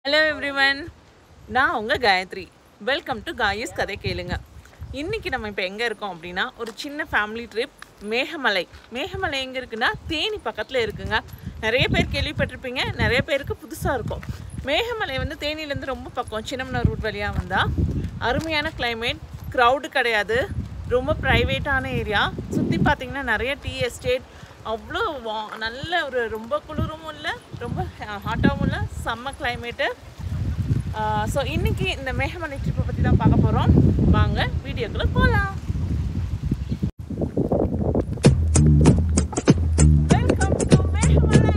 Hello everyone, நான் உங்க Gayatri. Welcome to guys கதை கேளுங்க. இன்னைக்கு நம்ம இப்போ எங்கே இருக்கோம் அப்படின்னா ஒரு சின்ன ஃபேமிலி ட்ரிப் மேகமலை. மேகமலை எங்கே இருக்குன்னா தேனி பக்கத்தில் இருக்குங்க. நிறைய பேர் கேள்விப்பட்டிருப்பீங்க, நிறைய பேருக்கு புதுசாக இருக்கும். மேகமலை வந்து தேனியிலேருந்து ரொம்ப பக்கம், சின்னமனூர் ரூட் வழியாக வந்தால் அருமையான கிளைமேட், க்ரௌடு கிடையாது, ரொம்ப ப்ரைவேட்டான ஏரியா. சுற்றி பார்த்திங்கன்னா நிறைய டீ எஸ்டேட், அவ்வளோ நல்ல ஒரு ரொம்ப குளிரும் இல்லை ரொம்ப ஹாட்டாகவும் இல்லை, செம்ம கிளைமேட்டு. ஸோ இன்றைக்கி இந்த மேகமலை ட்ரிப்பை பற்றி தான் பார்க்க போகிறோம். வாங்க வீடியோக்குள்ளே போகலாம். Welcome to Meghamalai.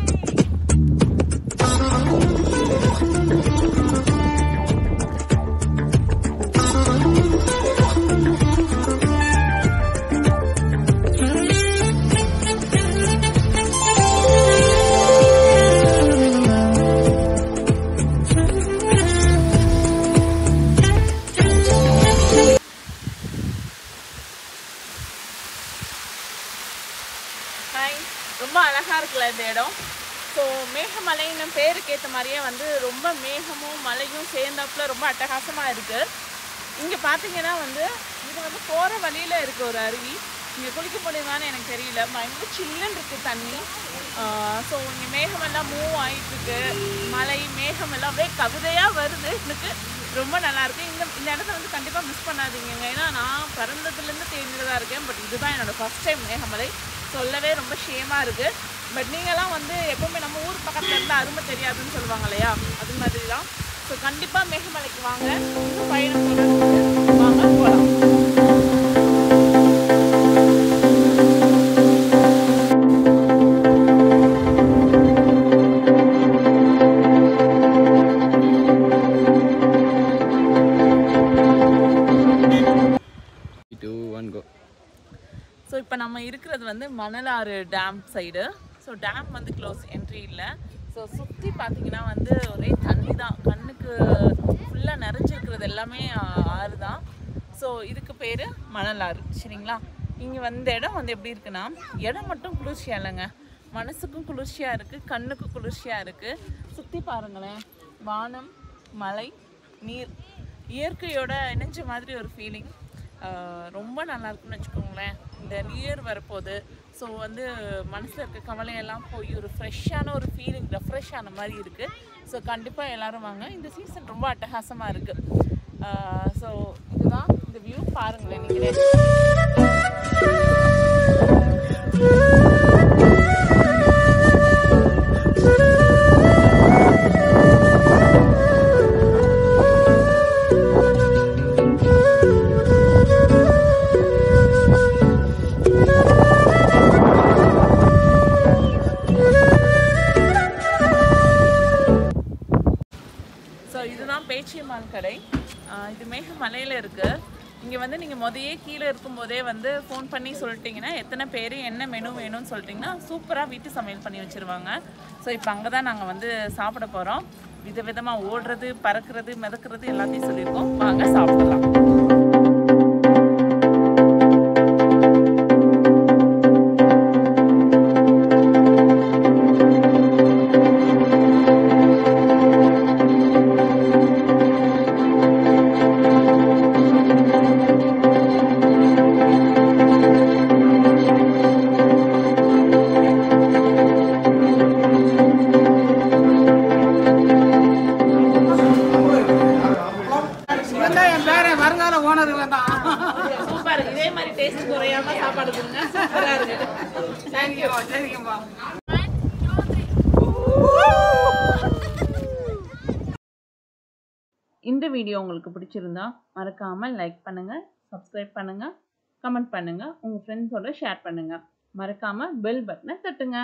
ரொம்ப அழகாக இருக்குல்ல இந்த இடம். ஸோ மேகமலைன்னு பேருக்கு ஏற்ற மாதிரியே வந்து ரொம்ப மேகமும் மலையும் சேர்ந்தாப்புல ரொம்ப அட்டகாசமாக இருக்குது. இங்கே பார்த்தீங்கன்னா வந்து இது வந்து போகிற வழியில் இருக்குது ஒரு அருவி. இங்கே குளிக்க முடியுமான்னு எனக்கு தெரியல, பயங்கர சில்லுன்னு இருக்குது தண்ணி. ஸோ இங்கே மேகமெல்லாம் மூவ் ஆகிட்டுருக்கு, மலை மேகம் எல்லாம் அப்படியே கவிதையாக வருது. எனக்கு ரொம்ப நல்லாயிருக்கு. இந்த இடத்த வந்து கண்டிப்பாக மிஸ் பண்ணாதீங்க. ஏன்னா நான் பிறந்ததுலேருந்து தேனியில் தான் இருக்கேன், பட் இதுதான் என்னோடய ஃபஸ்ட் டைம் மேகமலை. சொல்லவே ரொம்ப ஷேமாக இருக்குது. பட் நீங்களாம் வந்து எப்போவுமே நம்ம ஊர் பக்கத்தில் இருந்து அருமை தெரியாதுன்னு சொல்லுவாங்க இல்லையா, அது மாதிரி தான். ஸோ கண்டிப்பாக மேகமலைக்கு வாங்க, இன்னும் பயணம் தொடர்ந்து வாங்க போகலாம். ஸோ இப்போ நம்ம இருக்கிறது வந்து Manalaru dam side. So dam வந்து க்ளோஸ், என்ட்ரி இல்லை. ஸோ சுற்றி பார்த்தீங்கன்னா வந்து ஒரே தண்ணி தான், கண்ணுக்கு ஃபுல்லாக நிறைஞ்சிருக்கிறது எல்லாமே ஆறு தான். ஸோ இதுக்கு பேர் மணலாறு, சரிங்களா. இங்கே வந்த இடம் வந்து எப்படி இருக்குன்னா, இடம் மட்டும் குளிர்ச்சியாக இல்லைங்க, மனசுக்கும் குளிர்ச்சியாக இருக்குது, கண்ணுக்கும் குளிர்ச்சியாக இருக்குது. சுற்றி பாருங்களேன், வானம், மலை, நீர், இயற்கையோட இணைஞ்ச மாதிரி ஒரு ஃபீலிங். ரொம்ப நல்லா இருக்குன்னு வச்சுக்கோங்களேன். இந்த நியூ இயர் வரப்போகுது. ஸோ வந்து மனசில் இருக்க கவலையெல்லாம் போய் ஒரு ஃப்ரெஷ்ஷான ஒரு ஃபீலிங், ரெஃப்ரெஷ் ஆன மாதிரி இருக்குது. ஸோ கண்டிப்பாக எல்லோரும் வாங்க, இந்த சீசன் ரொம்ப அட்டகாசமாக இருக்குது. ஸோ இதுதான் இந்த வியூ, பாருங்களேன் நீங்களே. இதுதான் பேச்சியம்மாள் கடை. இது மேகமலையில் இருக்குது. இங்கே வந்து நீங்கள் முதையே கீழே இருக்கும்போதே வந்து ஃபோன் பண்ணி சொல்லிட்டிங்கன்னா எத்தனை பேர் என்ன மெனு வேணும்னு சொல்லிட்டிங்கன்னா சூப்பராக வீட்டு சமையல் பண்ணி வச்சுருவாங்க. ஸோ இப்போ அங்கே தான் நாங்கள் வந்து சாப்பிட போகிறோம். விதவிதமாக ஓடுறது, பறக்கிறது, மிதக்கிறது எல்லாத்தையும் சொல்லியிருக்கோம். வாங்க சாப்பிடலாம். சூப்பர், இதே மாதிரி டேஸ்ட் குறையாம சாப்பாடு கொடுங்க, சூப்பரா இருக்கு. தேங்க்யூ. சரிங்கம்மா. இந்த வீடியோ உங்களுக்கு பிடிச்சிருந்தா மறக்காமல் லைக் பண்ணுங்கள், சப்ஸ்கிரைப் பண்ணுங்கள், கமெண்ட் பண்ணுங்கள், உங்கள் ஃப்ரெண்ட்ஸோட ஷேர் பண்ணுங்கள். மறக்காமல் பெல் பட்டனை தட்டுங்க.